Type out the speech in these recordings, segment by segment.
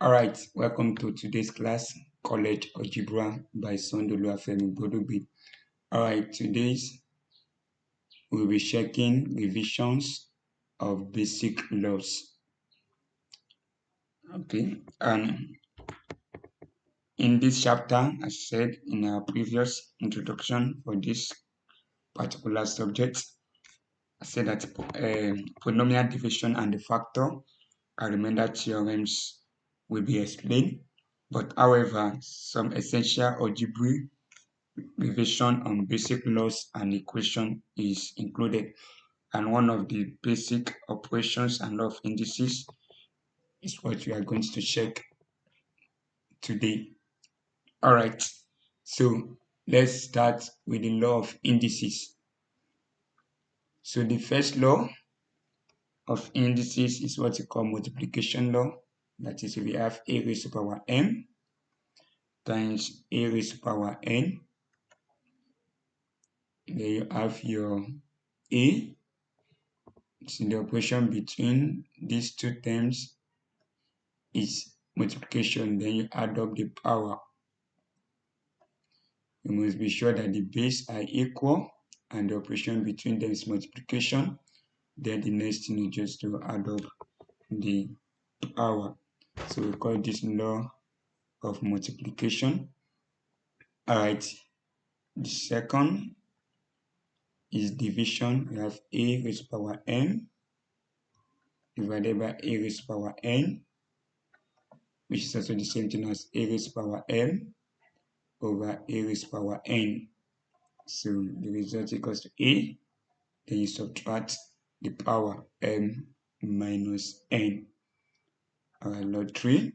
All right, welcome to today's class, College Algebra by Sondolu Afemi Bodobi. All right, today's we'll be checking revisions of basic laws. Okay, and in this chapter, as said in our previous introduction for this particular subject, I said that polynomial division and the factor and remainder theorems will be explained. But however, some essential algebraic revision on basic laws and equation is included, and one of the basic operations and law of indices is what we are going to check today. All right, so let's start with the law of indices. So the first law of indices is what we call multiplication law. That is, we have a raised to power m times a raised to power n. Then you have your a. So the operation between these two terms is multiplication. Then you add up the power. You must be sure that the base are equal and the operation between them is multiplication. Then the next thing is just to add up the power. So we call this law of multiplication. All right. The second is division. We have a raised to power m divided by a raised to power n, which is also the same thing as a raised to power m over a raised to power n. So the result equals to a, then you subtract the power m minus n. Alright, law 3,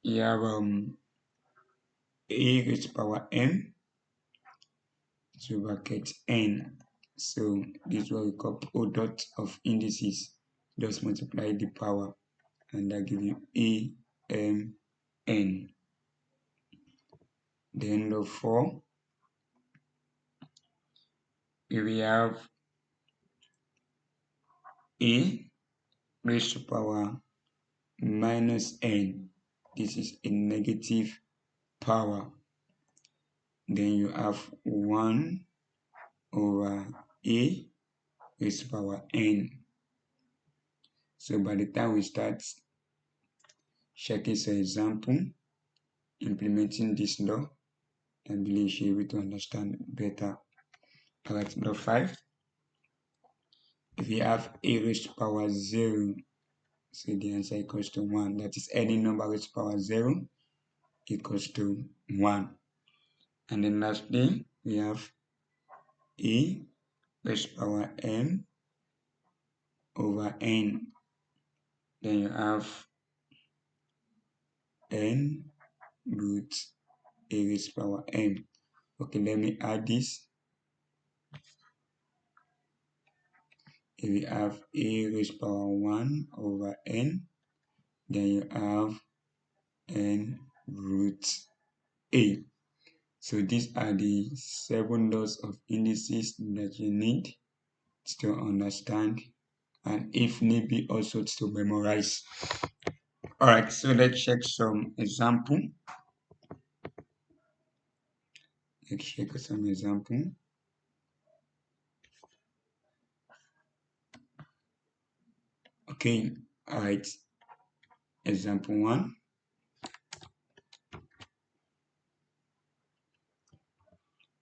you have a raised to power m to bracket n. So this is what we call product of indices. Just multiply the power and that gives you a m n. Then law 4, we have a raised to power minus n. This is a negative power. Then you have 1 over a raised to power n. So by the time we start checking some example, implementing this law, I believe you'll be able to understand better. Alright, law 5. If you have a raised to power 0, so the answer equals to 1. That is, any number raised to power 0 equals to 1. And then lastly, we have a raised to power m over n. Then you have n root a raised to power m. Okay, let me add this. If we have a raised to power 1 over n, then you have n root a. So these are the 7 laws of indices that you need to understand, and if need be also to memorize. All right, so let's check some example. Okay, all right. Example 1.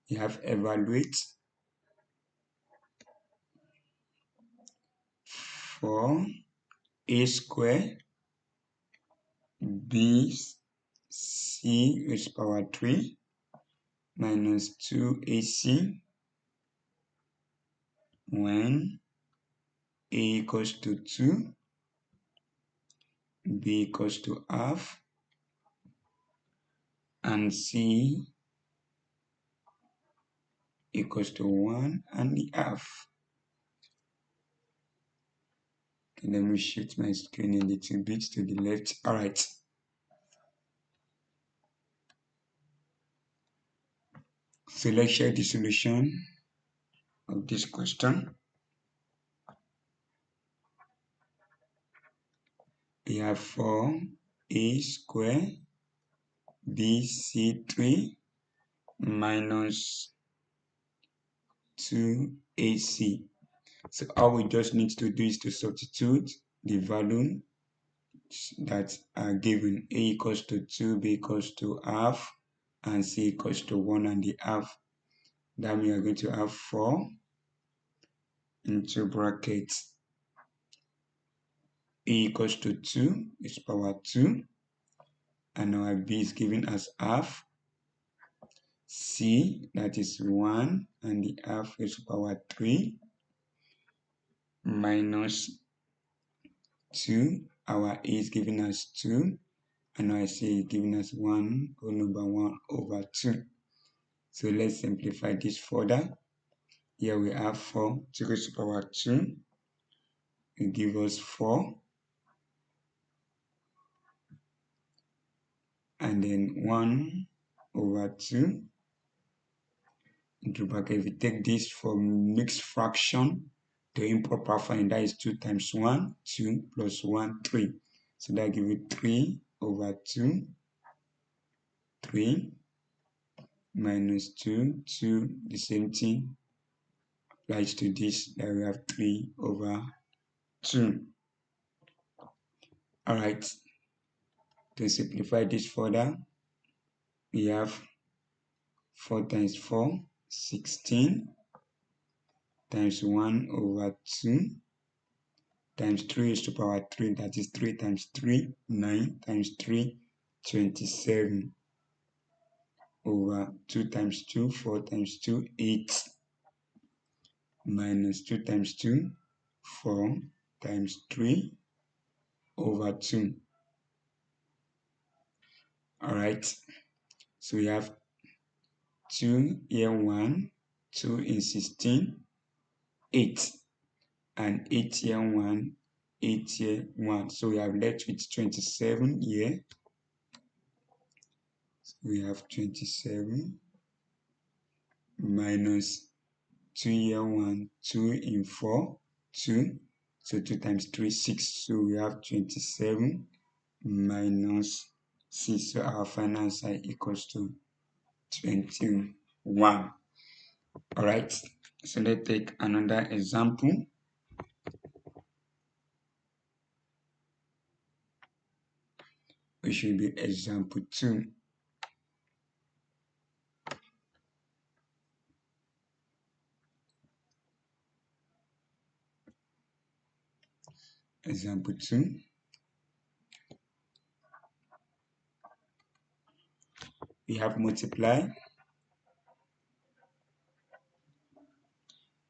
You have evaluate for a square b c raised to power 3 minus 2ac when a equals to 2, b equals to half, and c equals to 1 and the half. Okay, let me shift my screen a little bit to the left. All right. So let's check the solution of this question. we have 4a square bc3 minus 2ac. So all we just need to do is to substitute the value that are given. A equals to 2, b equals to half, and c equals to 1 and the half. That means we are going to have 4 into brackets. A equals to 2 is power 2, and our b is given as half. C, that is 1, and the half is power 3, minus 2. Our a is given as 2, and our c is given as 1 whole over 1 over 2. So let's simplify this further. Here we have 4 to the power 2. It gives us 4. And then 1 over 2 into bracket. If we take this from mixed fraction to improper fraction, that is 2 times 1, 2 plus 1, 3. So that gives you 3 over 2, 3 minus 2, 2, the same thing applies to this, that we have 3 over 2. Alright, to simplify this further, we have 4 times 4, 16, times 1 over 2, times 3 is to power 3, that is 3 times 3, 9, times 3, 27, over 2 times 2, 4 times 2, 8, minus 2 times 2, 4, times 3, over 2. Alright, so we have 2 here 1, 2 in 16, 8, and 8 here 1, 8 here 1. So we have left with 27 here. So we have 27 minus 2 here 1, 2 in 4, 2. So 2 times 3, 6. So we have 27 minus 6. So our final answer equals to 21. Alright, so let's take another example. Which should be example 2. Example 2. We have multiply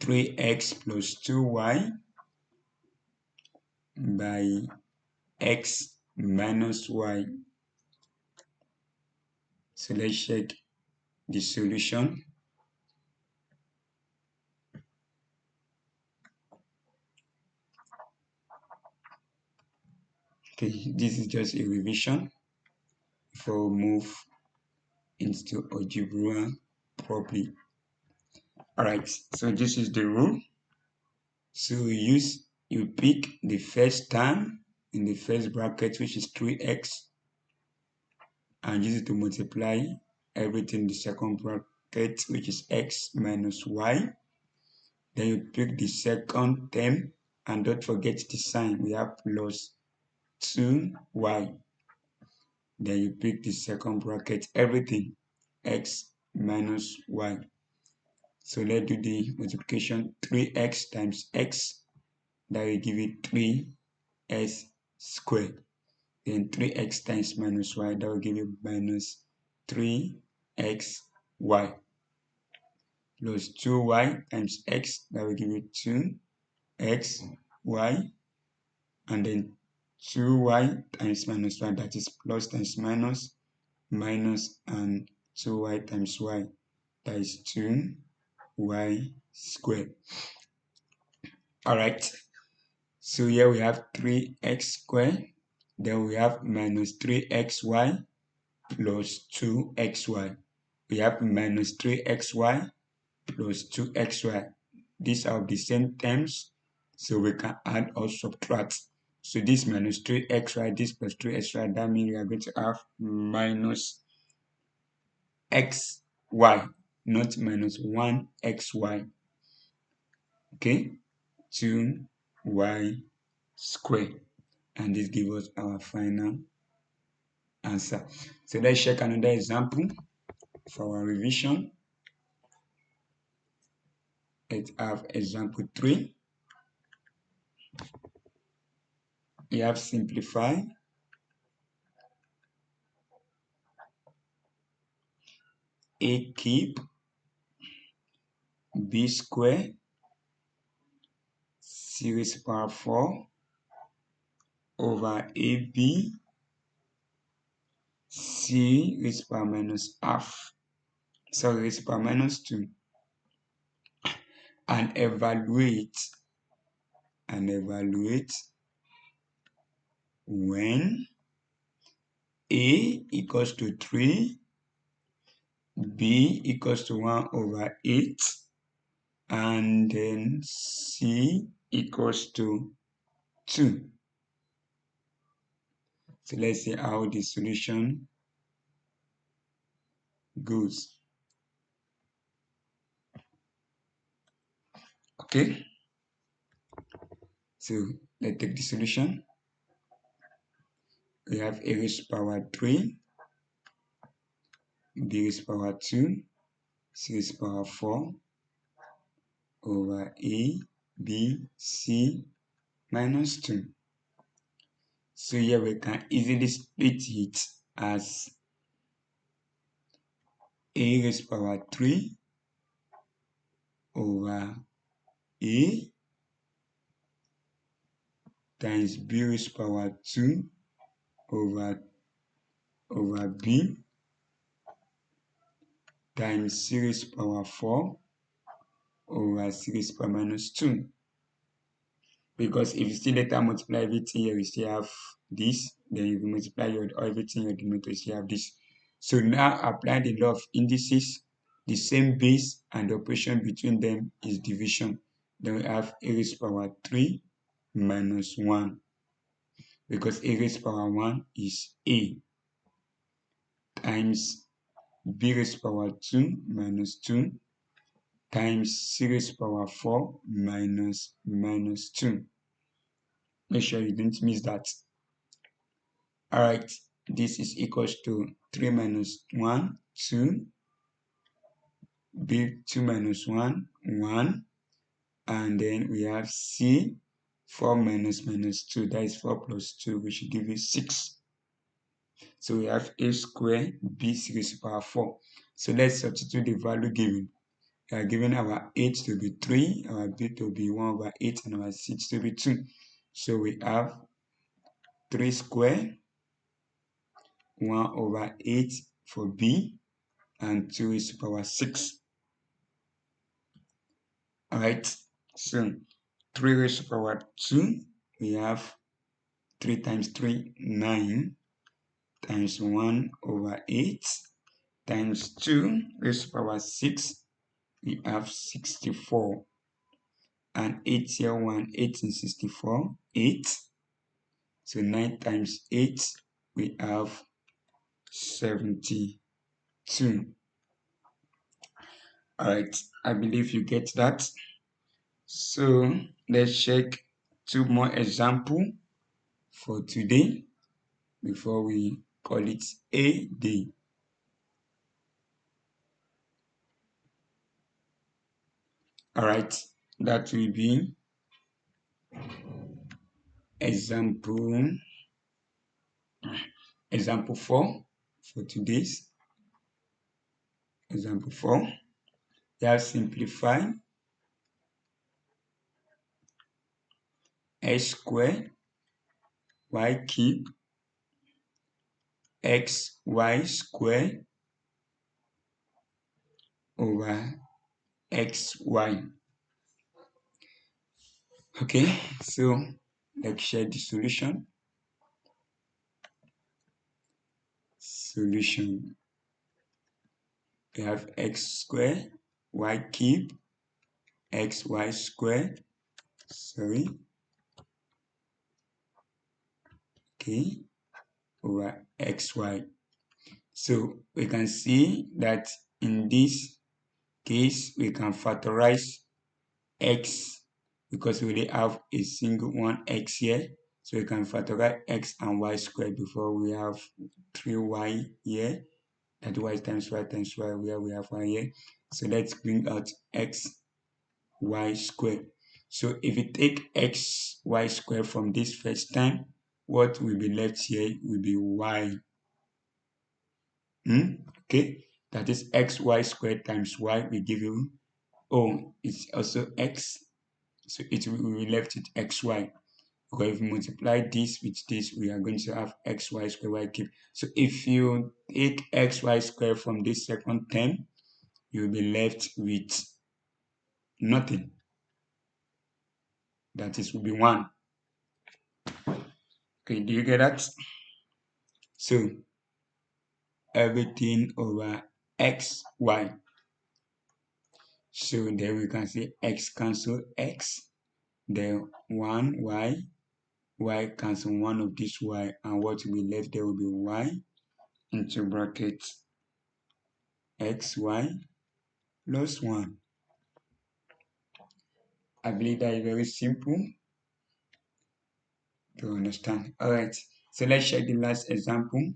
3x plus 2y by x minus y. So let's check the solution. Okay, this is just a revision before we move into algebra properly. Alright, so this is the rule. So you pick the first term in the first bracket, which is 3x, and use it to multiply everything in the second bracket, which is x minus y. Then you pick the second term, and don't forget the sign. We have plus 2y. Then you pick the second bracket, everything, x minus y. So let's do the multiplication. 3x times x, that will give you 3s squared. Then 3x times minus y, that will give you minus 3xy. Plus 2y times x, that will give you 2xy. And then 2y times minus y, that is plus times minus, minus, and 2y times y, that is 2y squared. Alright, so here we have 3x squared, then we have minus 3xy plus 2xy. We have minus 3xy plus 2xy. These are the same terms, so we can add or subtract. So this minus 3xy, this plus 3xy, that means we are going to have minus xy, not minus 1xy. Okay, 2y squared. And this gives us our final answer. So let's check another example for our revision. Let's have example 3. We have simplify. A cube b square c raised to power 4 over ab c raised to power minus half, sorry, raised to power minus 2, and evaluate when a equals to 3, b equals to 1 over 8, and then c equals to 2. So let's see how the solution goes. Okay, so let's take the solution. We have a raised to power 3, b raised to power 2, c raised to power 4 over a, b, c minus 2. So here we can easily split it as a raised to power 3 over a times b raised to power 2 over b times c raised to power 4 over c raised to power minus 2. Because if you still later multiply everything here, you still have this. Then if you multiply everything your denominator, you still have this. So now apply the law of indices. The same base and the operation between them is division. Then we have a raised to power 3 minus 1. Because a raised to power 1 is a times b raised to power 2 minus 2 times c raised to power 4 minus 2. Make sure you don't miss that. All right, this is equals to 3 minus 1, 2, b 2 minus 1, 1, and then we have c 4 minus 2, that is 4 plus 2, which should give you 6. So we have a squared b c raised to power 4. So let's substitute the value given. We are given our h to be 3, our b to be 1 over 8, and our c to be 2. So we have 3 squared, 1 over 8 for b, and 2 raised to power 6. Alright, so 3 raised to power 2, we have 3 times 3, 9, times 1 over 8, times 2 raised to power 6, we have 64. And 8 here, 1, 8 in 64, 8. So 9 times 8, we have 72. Alright, I believe you get that. So let's check 2 more examples for today before we call it a day. Alright, that will be example 4 for today's. Example 4. We have simplified x squared y cube xy squared over xy. Okay, so let's share the solution. Solution. We have x squared y cube xy squared, sorry, okay, over xy. So we can see that in this case we can factorize x because we only have a single one x here. So we can factorize x and y squared before we have 3y here. That y times y where we have y here. So let's bring out x y squared. So if you take x y squared from this first time, what will be left here will be y. Okay, that is x y squared times y will give you, oh, it's also x, so it will be left with xy. Because if we multiply this with this, we are going to have xy squared y cube. So if you take xy squared from this second term, you'll be left with nothing. That is will be 1. Okay, do you get that? So everything over x, y. So then we can say x cancel x, then 1 y cancel one of this y, and what will be left there will be y into bracket xy plus 1. I believe that is very simple to understand. Alright, so let's check the last example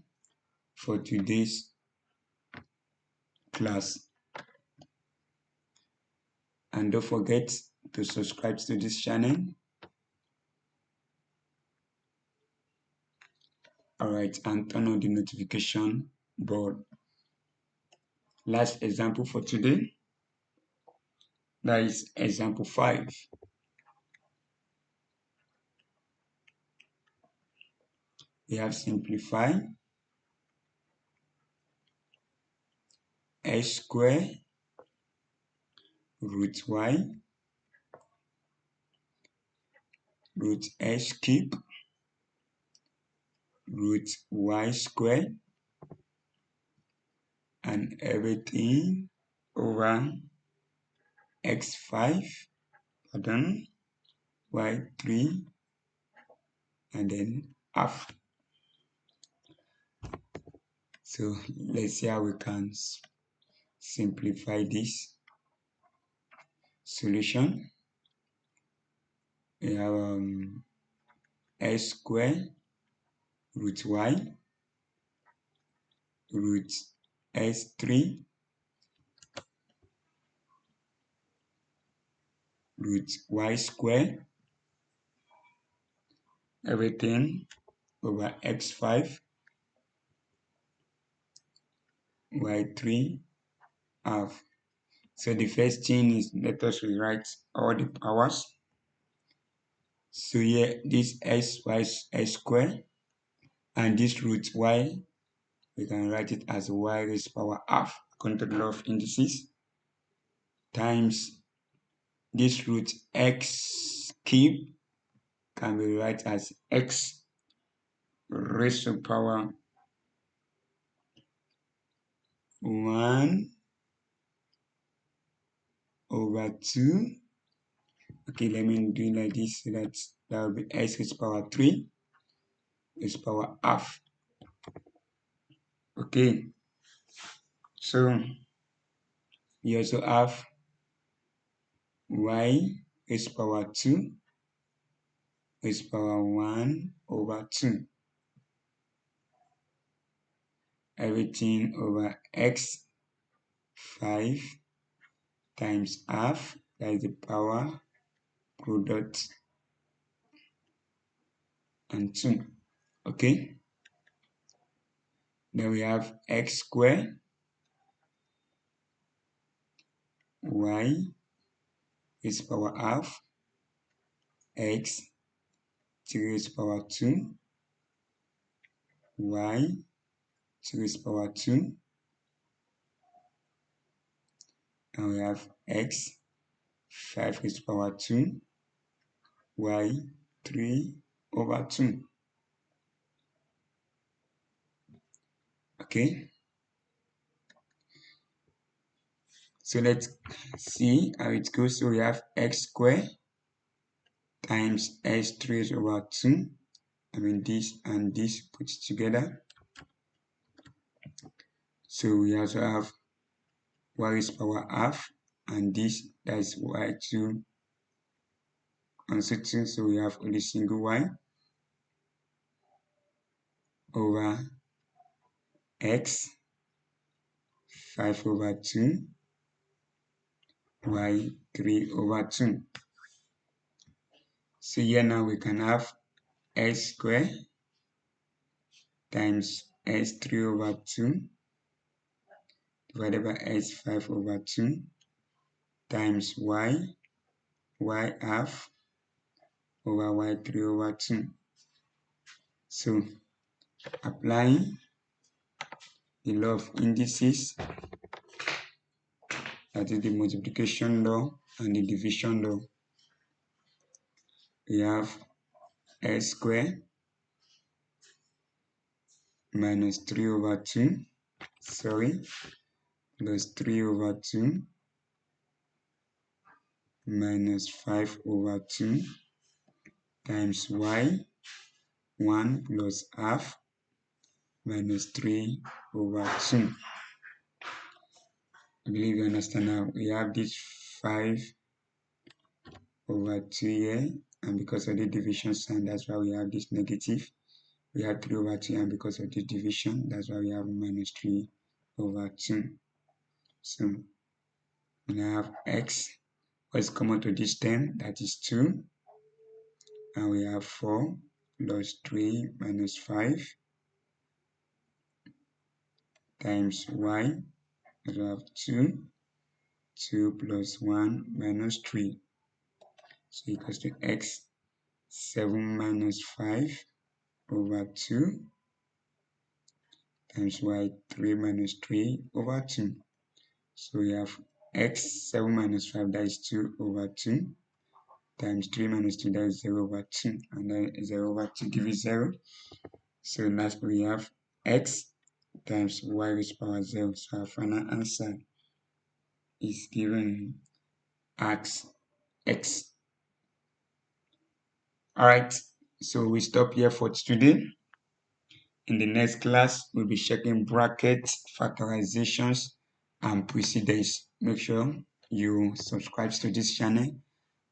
for today's class. And don't forget to subscribe to this channel. Alright, and turn on the notification bell. Last example for today, that is example 5. We have simplify x squared root y root x cube root y squared and everything over x5, pardon, y3, and then half. So let's see how we can simplify this solution. We have x squared root y root x3 root y squared, everything over x5, y3 half. So the first thing is, let us rewrite all the powers. So here this x squared and this root y, we can write it as y raised power half according to the law of indices, times this root x cube can be written as x raised to power 1 over 2. Okay, let me do it like this, so that will be x raised to power 3 raised to power half. Okay, so you also have y raised to power 2 raised to power 1 over 2. Everything over x5 times half, that is the power product and 2. Okay, then we have x squared y raised to power half x 3 raised to power 2 y 2 raised to power 2, and we have x 5 raised to power 2 y 3 over 2. Okay, so let's see how it goes. So we have x squared times x 3 over 2 this and this put together. So we also have y raised power half, and this, that is y2 and c2. So we have only single y over x 5/2 y 3/2. So here now we can have x squared times x 3/2 divided by x 5/2 times y half over y 3/2. So applying the law of indices, that is the multiplication law and the division law, we have x squared minus 3/2 plus 3/2 minus 5/2 times y 1 plus half minus 3/2. I believe you understand now. We have this 5/2 here, and because of the division sign, that's why we have this negative. We have 3/2, and because of the division, that's why we have minus 3/2. So we now have x. What's common to this term? That is 2. And we have 4 plus 3 minus 5 times y. We have 2 plus 1 minus 3. So equals to x 7 minus 5/2 times y 3 minus 3/2. So we have x 7 minus 5, that is 2/2, times 3 minus 2, that is 0/2, and then 0/2 gives you 0. So last we have x times y raised power 0. So our final answer is given as x. Alright, so we stop here for today. In the next class, we'll be checking brackets, factorizations, and precedence. Make sure you subscribe to this channel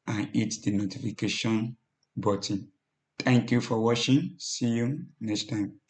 and hit the notification button. Thank you for watching. See you next time.